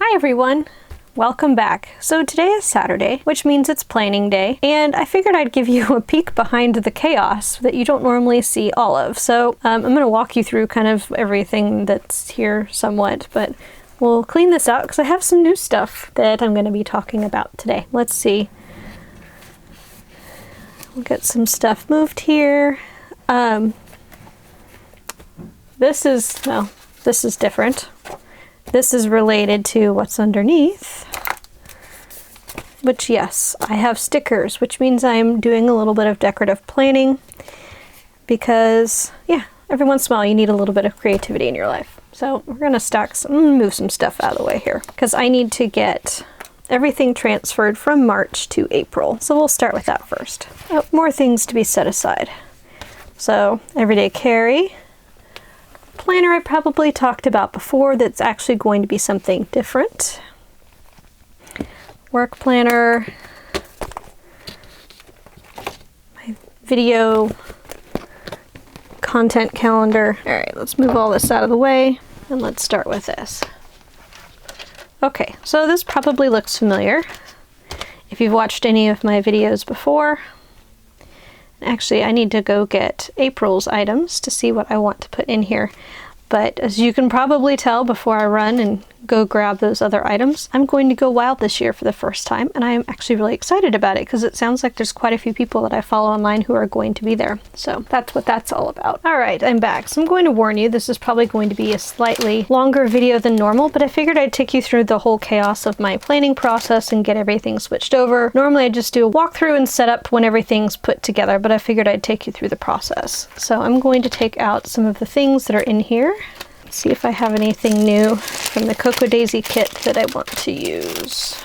Hi everyone! Welcome back. So today is Saturday, which means it's planning day, and I figured I'd give you a peek behind the chaos that you don't normally see all of. So I'm going to walk you through kind of everything that's here somewhat, but we'll clean this out because I have some new stuff that I'm going to be talking about today. Let's see. We'll get some stuff moved here. This is different. This is related to what's underneath, which, yes, I have stickers, which means I'm doing a little bit of decorative planning because, yeah, every once in a while you need a little bit of creativity in your life. So we're going to move some stuff out of the way here because I need to get everything transferred from March to April. So we'll start with that first. Oh, more things to be set aside. So everyday carry. Planner I probably talked about before that's actually going to be something different. Work planner. My video content calendar. All right, let's move all this out of the way and let's start with this. Okay, so this probably looks familiar if you've watched any of my videos before. Actually, I need to go get April's items to see what I want to put in here. But as you can probably tell before I run and go grab those other items, I'm going to go wild this year for the first time, and I am actually really excited about it because it sounds like there's quite a few people that I follow online who are going to be there. So that's what that's all about. All right, I'm back. So I'm going to warn you, this is probably going to be a slightly longer video than normal, but I figured I'd take you through the whole chaos of my planning process and get everything switched over. Normally I just do a walkthrough and setup when everything's put together, but I figured I'd take you through the process. So I'm going to take out some of the things that are in here. See if I have anything new from the Cocoa Daisy kit that I want to use.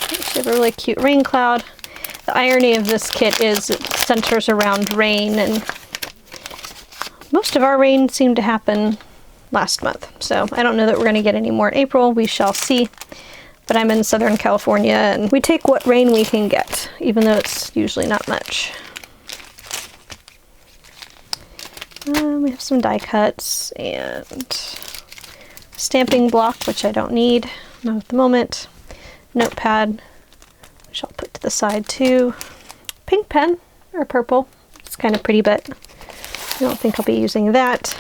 Actually, I have a really cute rain cloud. The irony of this kit is it centers around rain, and most of our rain seemed to happen last month. So I don't know that we're going to get any more in April. We shall see. But I'm in Southern California, and we take what rain we can get, even though it's usually not much. We have some die cuts and stamping block, which I don't need, not at the moment. Notepad, which I'll put to the side too. Pink pen, or purple. It's kind of pretty, but I don't think I'll be using that.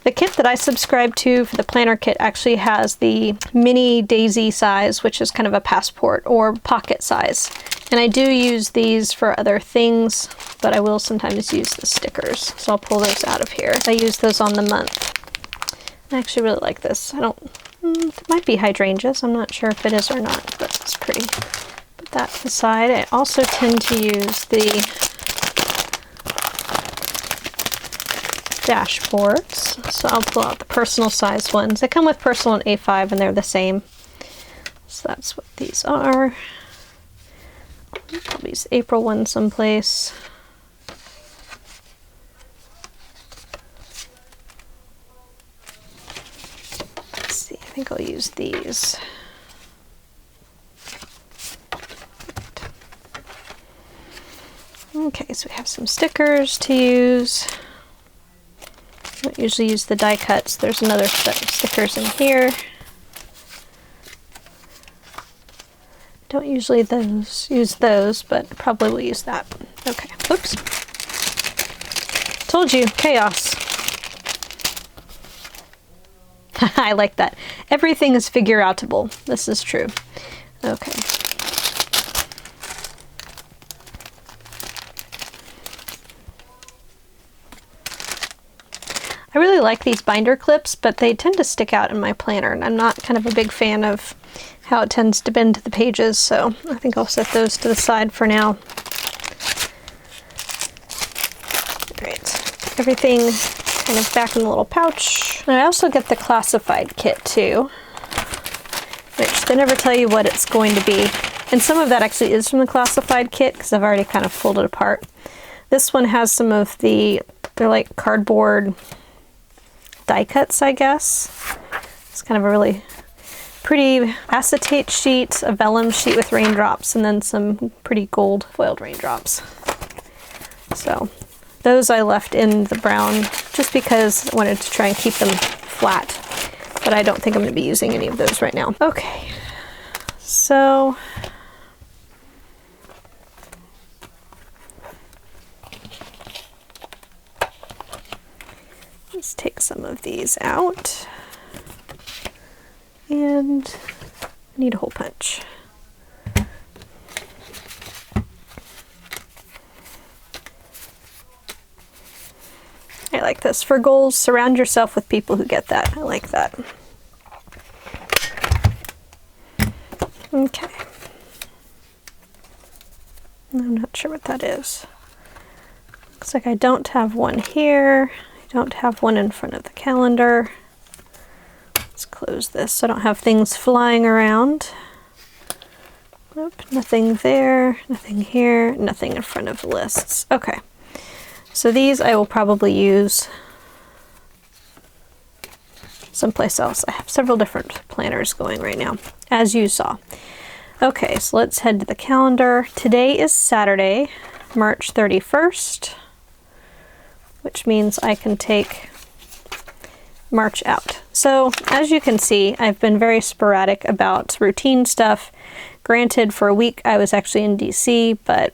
The kit that I subscribe to for the planner kit actually has the mini daisy size, which is kind of a passport or pocket size. And I do use these for other things, but I will sometimes use the stickers. So I'll pull those out of here. I use those on the month. I actually really like this. It might be hydrangeas. I'm not sure if it is or not, but it's pretty. Put that aside. I also tend to use the dashboards. So I'll pull out the personal size ones. They come with personal and A5 and they're the same. So that's what these are. Probably use April one someplace. Let's see, I think I'll use these. Okay, so we have some stickers to use. I don't usually use the die cuts. There's another set of stickers in here. Don't usually use those, but probably will use that. Okay, oops. Told you, chaos. I like that. Everything is figure-outable. This is true. Okay. I really like these binder clips, but they tend to stick out in my planner, and I'm not kind of a big fan of how it tends to bend to the pages, so I think I'll set those to the side for now. Alright, everything kind of back in the little pouch. And I also get the classified kit too, which they never tell you what it's going to be. And some of that actually is from the classified kit because I've already kind of pulled it apart. This one has some of they're like cardboard die cuts, I guess. It's kind of a really pretty acetate sheet, a vellum sheet with raindrops, and then some pretty gold foiled raindrops. So those I left in the brown just because I wanted to try and keep them flat. but I don't think I'm going to be using any of those right now. Okay, so let's take some of these out, and I need a hole punch. I like this. For goals, surround yourself with people who get that. I like that. Okay. I'm not sure what that is. Looks like I don't have one here. I don't have one in front of the calendar. Let's close this so I don't have things flying around. Nope, nothing there, nothing here, nothing in front of the lists. Okay. So these I will probably use someplace else. I have several different planners going right now, as you saw. Okay, so let's head to the calendar. Today is Saturday, March 31st, which means I can take March out. So as you can see, I've been very sporadic about routine stuff. Granted, for a week I was actually in DC, but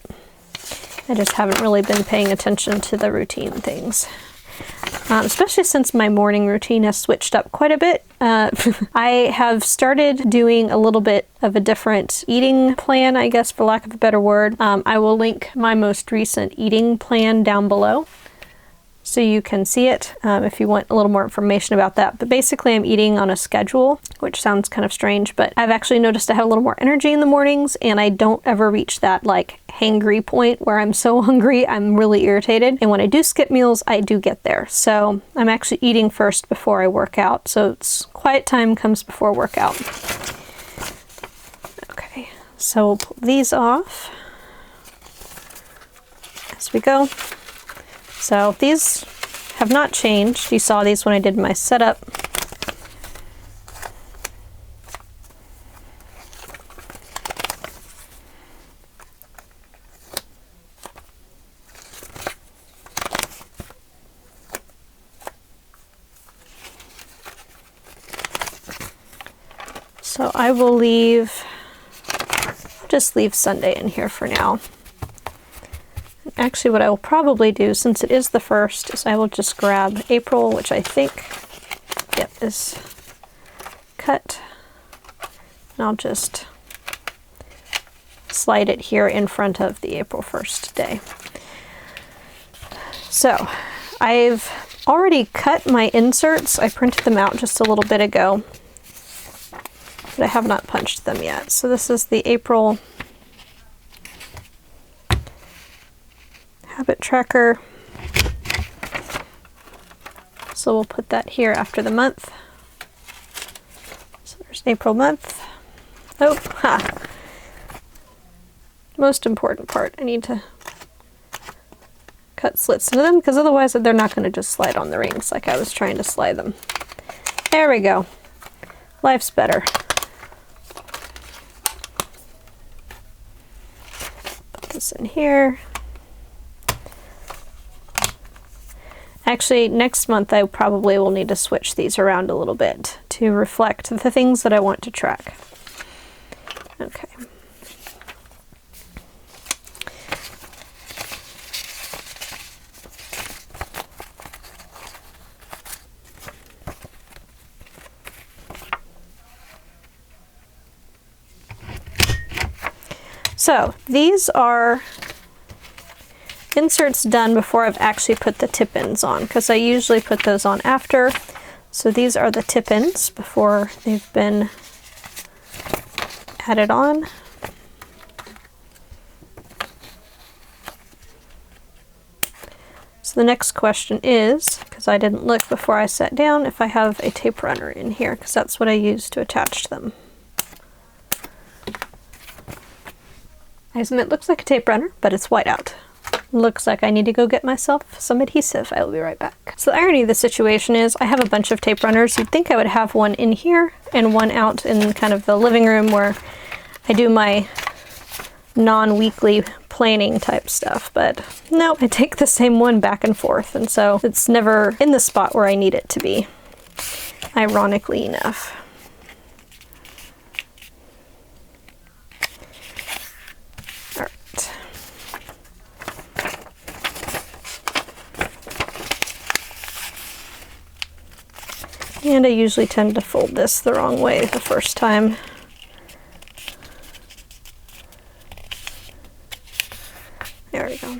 I just haven't really been paying attention to the routine things. Especially since my morning routine has switched up quite a bit. I have started doing a little bit of a different eating plan, I guess, for lack of a better word. I will link my most recent eating plan down below, so you can see it if you want a little more information about that. But basically I'm eating on a schedule, which sounds kind of strange, but I've actually noticed I have a little more energy in the mornings, and I don't ever reach that like hangry point where I'm so hungry I'm really irritated. And when I do skip meals, I do get there. So I'm actually eating first before I work out. So it's quiet time comes before workout. Okay, so we'll pull these off as we go. So these have not changed. You saw these when I did my setup. So I will just leave Sunday in here for now. Actually, what I will probably do, since it is the 1st, is I will just grab April, which I think, yep, is cut. And I'll just slide it here in front of the April 1st day. So I've already cut my inserts. I printed them out just a little bit ago, but I have not punched them yet. So this is the April habit tracker. So we'll put that here after the month. So there's April month. Oh, ha. Most important part. I need to cut slits into them, because otherwise they're not going to just slide on the rings like I was trying to slide them. There we go. Life's better. Put this in here. Actually, next month I probably will need to switch these around a little bit to reflect the things that I want to track. Okay. So these are inserts done before I've actually put the tip-ins on, because I usually put those on after. So these are the tip-ins before they've been added on. So the next question is, because I didn't look before I sat down, if I have a tape runner in here, because that's what I use to attach them. It looks like a tape runner, but it's white out. Looks like I need to go get myself some adhesive. I will be right back. So the irony of the situation is I have a bunch of tape runners. You'd think I would have one in here and one out in kind of the living room where I do my non-weekly planning type stuff, but no, I take the same one back and forth, and so it's never in the spot where I need it to be. ironically enough. All right. And I usually tend to fold this the wrong way the first time. There we go.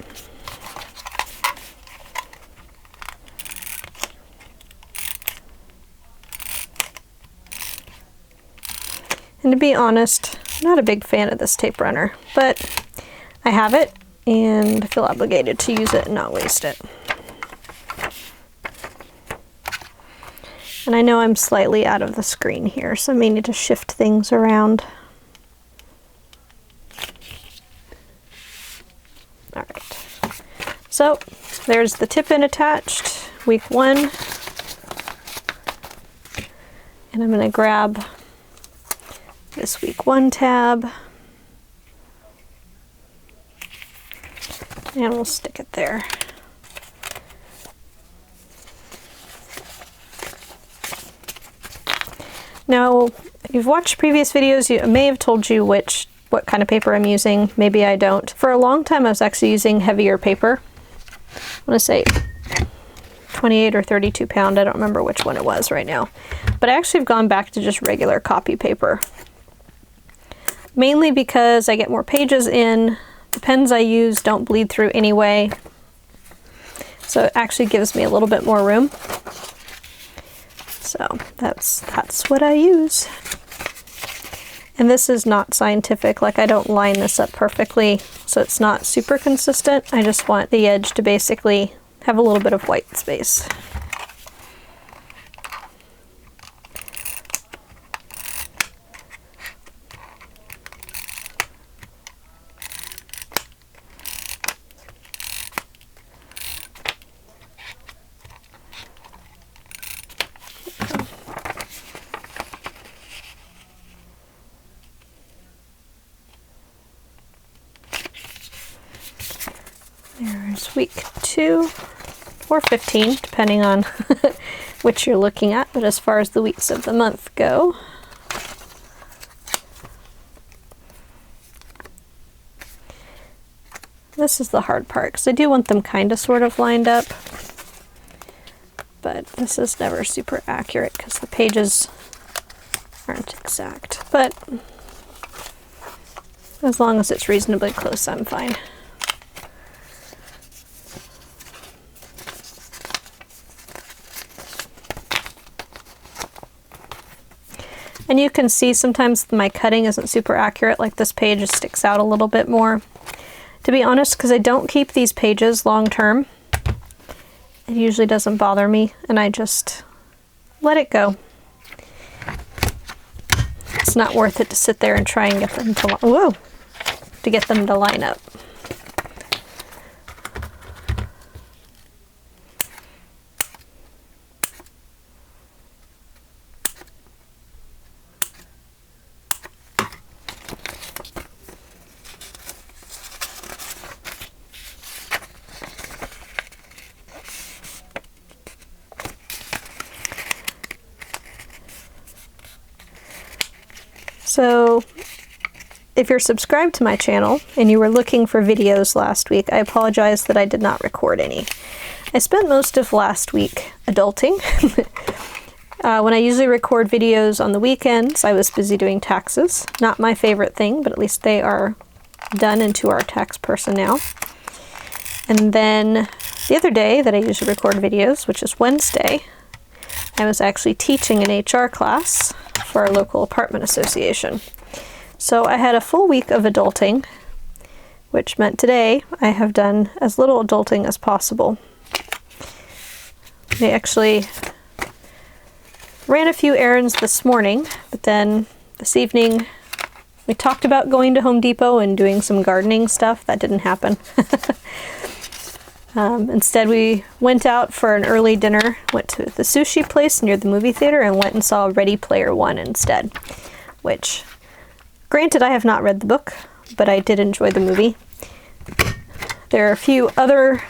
And to be honest, I'm not a big fan of this tape runner, but I have it and I feel obligated to use it and not waste it. And I know I'm slightly out of the screen here, so I may need to shift things around. All right, so there's the tip-in attached, week 1. And I'm gonna grab this week 1 tab and we'll stick it there. Now, if you've watched previous videos, I may have told you what kind of paper I'm using. Maybe I don't. For a long time, I was actually using heavier paper. I want to say 28 or 32 pound. I don't remember which one it was right now. But I actually have gone back to just regular copy paper. Mainly because I get more pages in. The pens I use don't bleed through anyway. So it actually gives me a little bit more room. So that's what I use. And this is not scientific, like I don't line this up perfectly, so it's not super consistent. I just want the edge to basically have a little bit of white space. There's week 2 or 15, depending on which you're looking at, but as far as the weeks of the month go. This is the hard part, because I do want them kind of sort of lined up, but this is never super accurate because the pages aren't exact, but as long as it's reasonably close, I'm fine. And you can see sometimes my cutting isn't super accurate, like this page just sticks out a little bit more. To be honest, because I don't keep these pages long term, it usually doesn't bother me, and I just let it go. It's not worth it to sit there and try and get them to get them to line up. So if you're subscribed to my channel and you were looking for videos last week, I apologize that I did not record any. I spent most of last week adulting. When I usually record videos on the weekends, I was busy doing taxes. Not my favorite thing, but at least they are done and to our tax person now. And then the other day that I usually record videos, which is Wednesday, I was actually teaching an HR class for our local apartment association. So I had a full week of adulting, which meant today I have done as little adulting as possible. I actually ran a few errands this morning, but then this evening we talked about going to Home Depot and doing some gardening stuff. That didn't happen. Instead, we went out for an early dinner, went to the sushi place near the movie theater, and went and saw Ready Player One instead, which, granted, I have not read the book, but I did enjoy the movie. There are a few other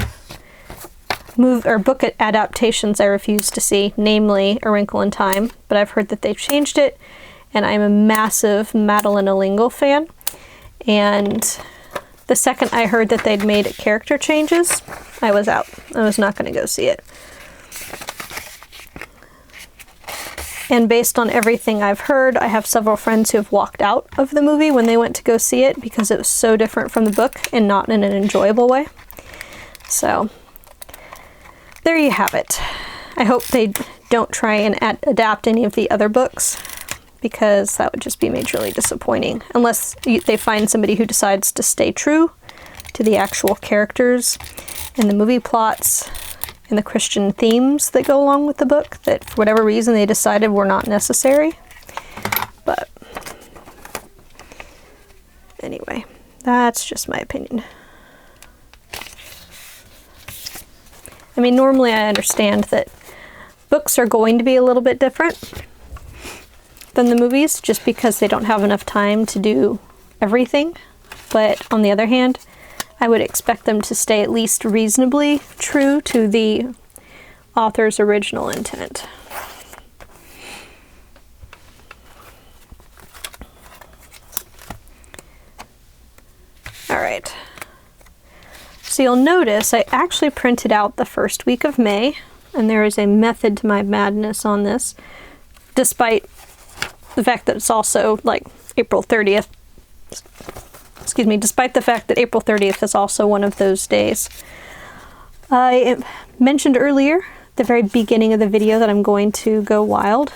book adaptations I refuse to see, namely A Wrinkle in Time, but I've heard that they've changed it, and I'm a massive Madeline O'Lingle fan, and the second I heard that they'd made character changes, I was out. I was not going to go see it. And based on everything I've heard, I have several friends who have walked out of the movie when they went to go see it because it was so different from the book and not in an enjoyable way. So there you have it. I hope they don't try and adapt any of the other books, because that would just be majorly disappointing, unless they find somebody who decides to stay true to the actual characters and the movie plots and the Christian themes that go along with the book that for whatever reason they decided were not necessary. But anyway, that's just my opinion. I mean, normally I understand that books are going to be a little bit different than the movies just because they don't have enough time to do everything. But on the other hand, I would expect them to stay at least reasonably true to the author's original intent. All right. So you'll notice I actually printed out the first week of May, and there is a method to my madness on this, despite the fact that it's also like April 30th. Excuse me, despite the fact that April 30th is also one of those days. I mentioned earlier, at the very beginning of the video, that I'm going to go wild,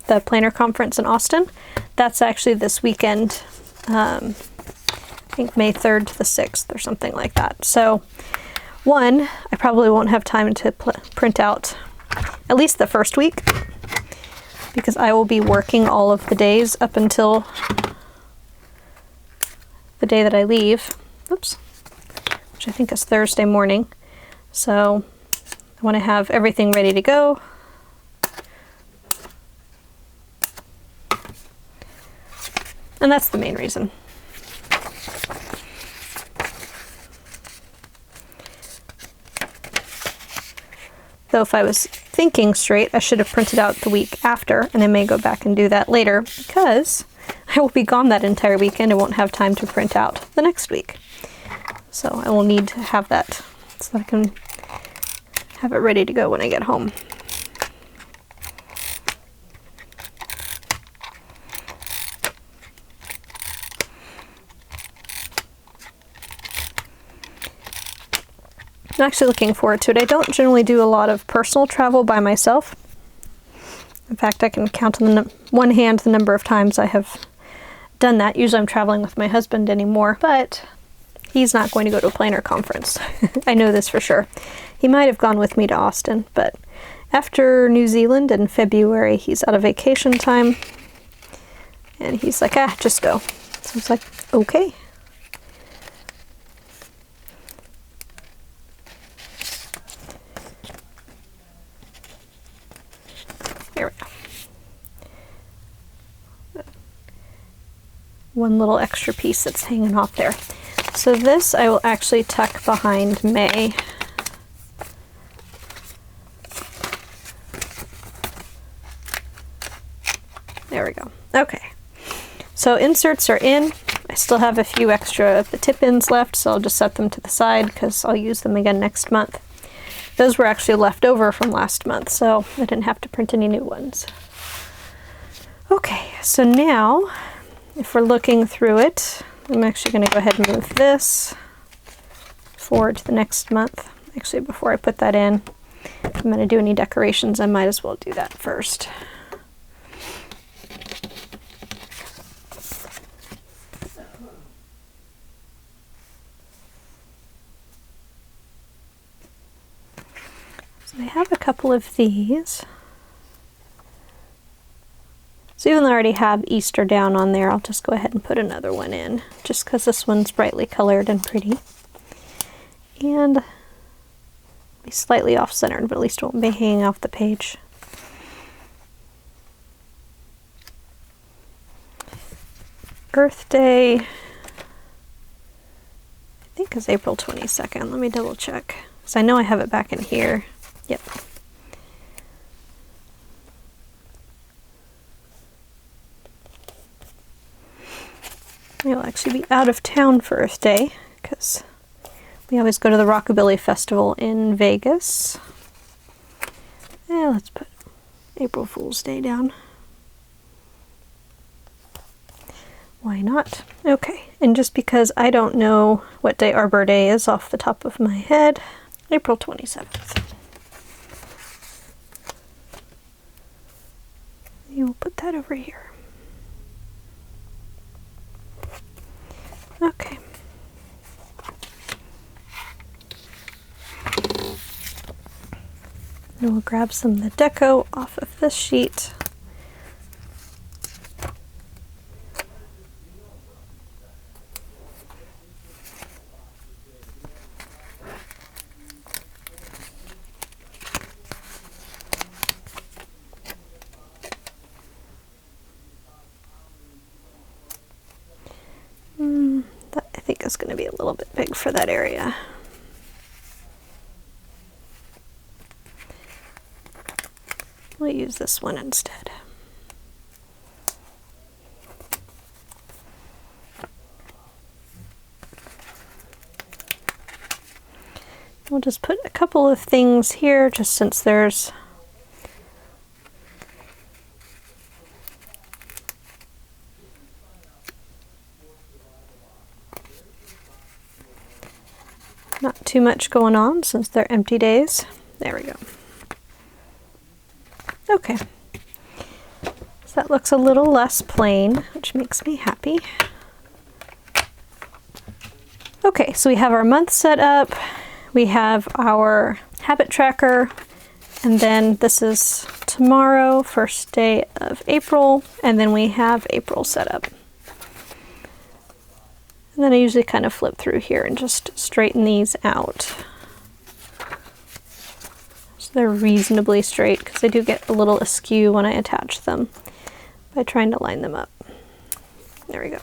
the planner conference in Austin. That's actually this weekend, I think May 3rd to the 6th or something like that. So, one, I probably won't have time to print out at least the first week, because I will be working all of the days up until the day that I leave, oops, which I think is Thursday morning. So I want to have everything ready to go. And that's the main reason. Though if I was thinking straight, I should have printed out the week after, and I may go back and do that later because I will be gone that entire weekend and won't have time to print out the next week. So I will need to have that so I can have it ready to go when I get home. I'm actually looking forward to it. I don't generally do a lot of personal travel by myself. In fact, I can count on one hand the number of times I have done that. Usually I'm traveling with my husband anymore, but he's not going to go to a planner conference. I know this for sure. He might have gone with me to Austin, but after New Zealand in February, he's out of vacation time, and he's like, just go. So I was like, okay. There we go. One little extra piece that's hanging off there. So this I will actually tuck behind May. There we go. Okay. So inserts are in. I still have a few extra of the tip ins left, so I'll just set them to the side because I'll use them again next month. Those were actually left over from last month, so I didn't have to print any new ones. Okay, so now if we're looking through it, I'm actually going to go ahead and move this forward to the next month. Actually, before I put that in, if I'm going to do any decorations, I might as well do that first. So I have a couple of these. So even though I already have Easter down on there, I'll just go ahead and put another one in, just because this one's brightly colored and pretty. And be slightly off-centered, but at least it won't be hanging off the page. Earth Day, I think is April 22nd. Let me double check. because I know I have it back in here. Yep. I'll actually be out of town for Earth Day because we always go to the Rockabilly Festival in Vegas. Yeah, let's put April Fool's Day down. Why not? Okay, and just because I don't know what day Arbor Day is off the top of my head, April 27th. You will put that over here. Okay. And we'll grab some of the deco off of this sheet. That I think is going to be a little bit big for that area. We'll use this one instead. We'll just put a couple of things here, just since there's not too much going on since they're empty days. There we go. Okay. So that looks a little less plain, which makes me happy. Okay, so we have our month set up. We have our habit tracker, and then this is tomorrow, first day of April, and then we have April set up. And then I usually kind of flip through here and just straighten these out. So they're reasonably straight, because they do get a little askew when I attach them by trying to line them up. There we go.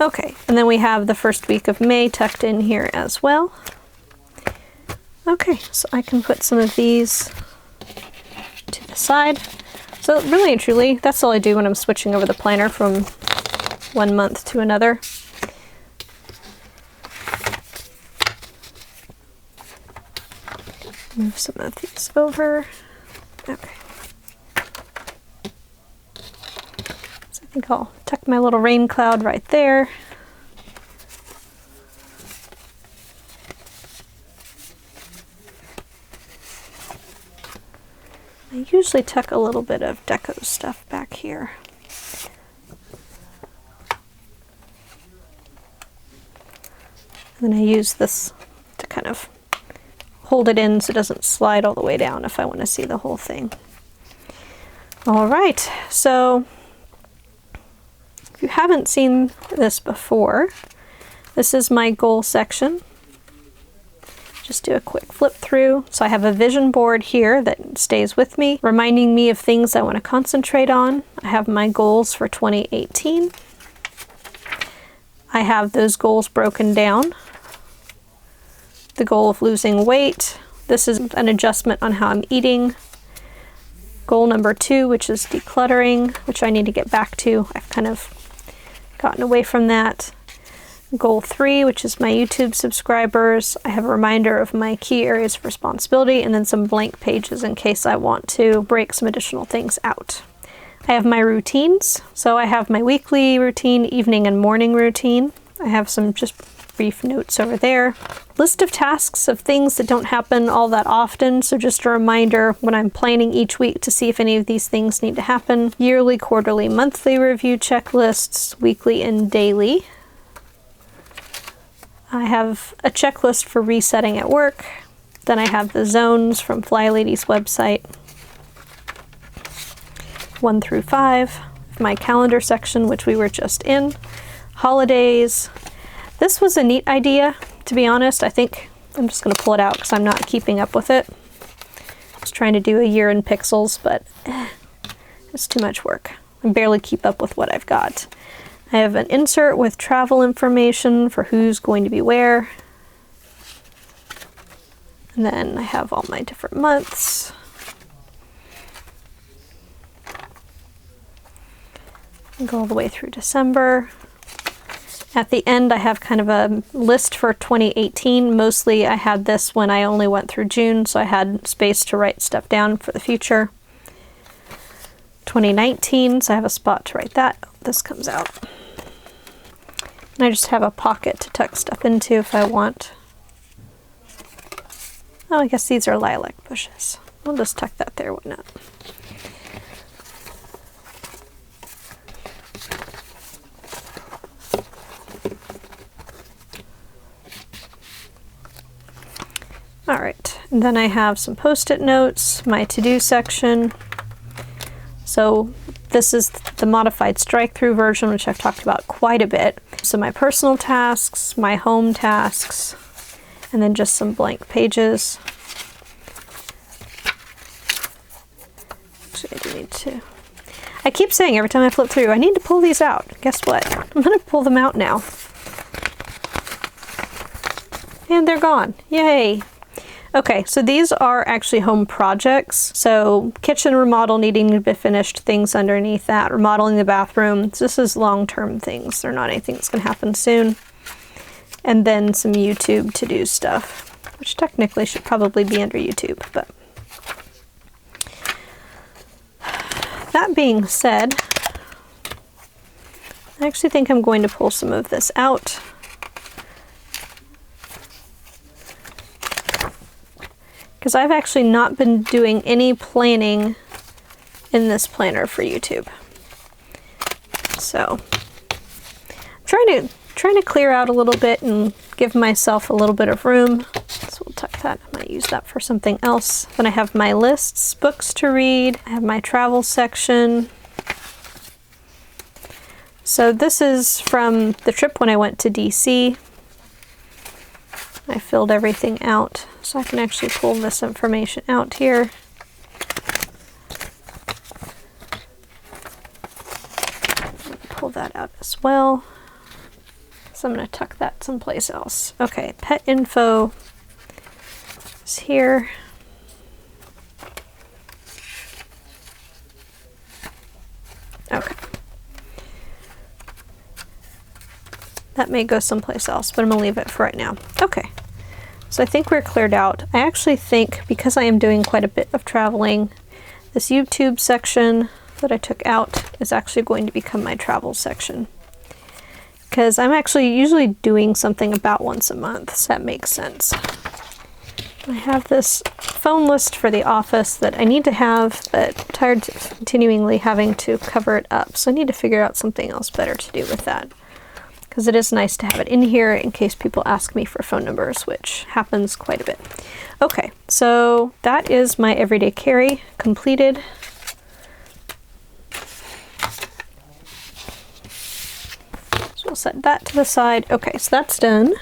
Okay, and then we have the first week of May tucked in here as well. Okay, so I can put some of these to the side. So really and truly, that's all I do when I'm switching over the planner from one month to another. Move some of these over. Okay. So I think I'll tuck my little rain cloud right there. I usually tuck a little bit of deco stuff back here. And then I use this to kind of hold it in so it doesn't slide all the way down if I want to see the whole thing. All right, so if you haven't seen this before, this is my goal section. Just do a quick flip through. So I have a vision board here that stays with me, reminding me of things I want to concentrate on. I have my goals for 2018. I have those goals broken down. The goal of losing weight. This is an adjustment on how I'm eating. Goal number 2, which is decluttering, which I need to get back to. I've kind of gotten away from that. Goal 3, which is my YouTube subscribers. I have a reminder of my key areas of responsibility and then some blank pages in case I want to break some additional things out. I have my routines. So I have my weekly routine, evening and morning routine. I have some just brief notes over there. List of tasks of things that don't happen all that often, so just a reminder when I'm planning each week to see if any of these things need to happen. Yearly, quarterly, monthly review checklists, weekly and daily. I have a checklist for resetting at work. Then I have the zones from Fly Lady's website. 1 through 5. My calendar section, which we were just in. Holidays. This was a neat idea, to be honest. I think I'm just going to pull it out because I'm not keeping up with it. I was trying to do a year in pixels, but it's too much work. I barely keep up with what I've got. I have an insert with travel information for who's going to be where. And then I have all my different months. And go all the way through December. At the end, I have kind of a list for 2018. Mostly I had this when I only went through June, so I had space to write stuff down for the future. 2019, so I have a spot to write that. This comes out. And I just have a pocket to tuck stuff into if I want. Oh, I guess these are lilac bushes. I'll just tuck that there, why not? All right, and then I have some post-it notes, my to-do section. So this is the modified strike-through version, which I've talked about quite a bit. So my personal tasks, my home tasks, and then just some blank pages. Actually, I do need to... I keep saying every time I flip through, I need to pull these out. Guess what? I'm gonna pull them out now. And they're gone. Yay! Okay, so these are actually home projects. So kitchen remodel needing to be finished, things underneath that, remodeling the bathroom. So this is long-term things. They're not anything that's gonna happen soon. And then some YouTube to-do stuff, which technically should probably be under YouTube, but. That being said, I actually think I'm going to pull some of this out. Because I've actually not been doing any planning in this planner for YouTube. So I'm trying to clear out a little bit and give myself a little bit of room. So we'll tuck that. I might use that for something else. Then I have my lists, books to read. I have my travel section. So this is from the trip when I went to DC. I filled everything out, so I can actually pull this information out here. Pull that out as well. So I'm going to tuck that someplace else. Okay, pet info is here. Okay. That may go someplace else, but I'm gonna leave it for right now. Okay, so I think we're cleared out. I actually think, because I am doing quite a bit of traveling, this YouTube section that I took out is actually going to become my travel section. Because I'm actually usually doing something about once a month, so that makes sense. I have this phone list for the office that I need to have, but I'm tired of continually having to cover it up, so I need to figure out something else better to do with that. Because it is nice to have it in here in case people ask me for phone numbers, which happens quite a bit. Okay, so that is my everyday carry completed. So we'll set that to the side. Okay, so that's done.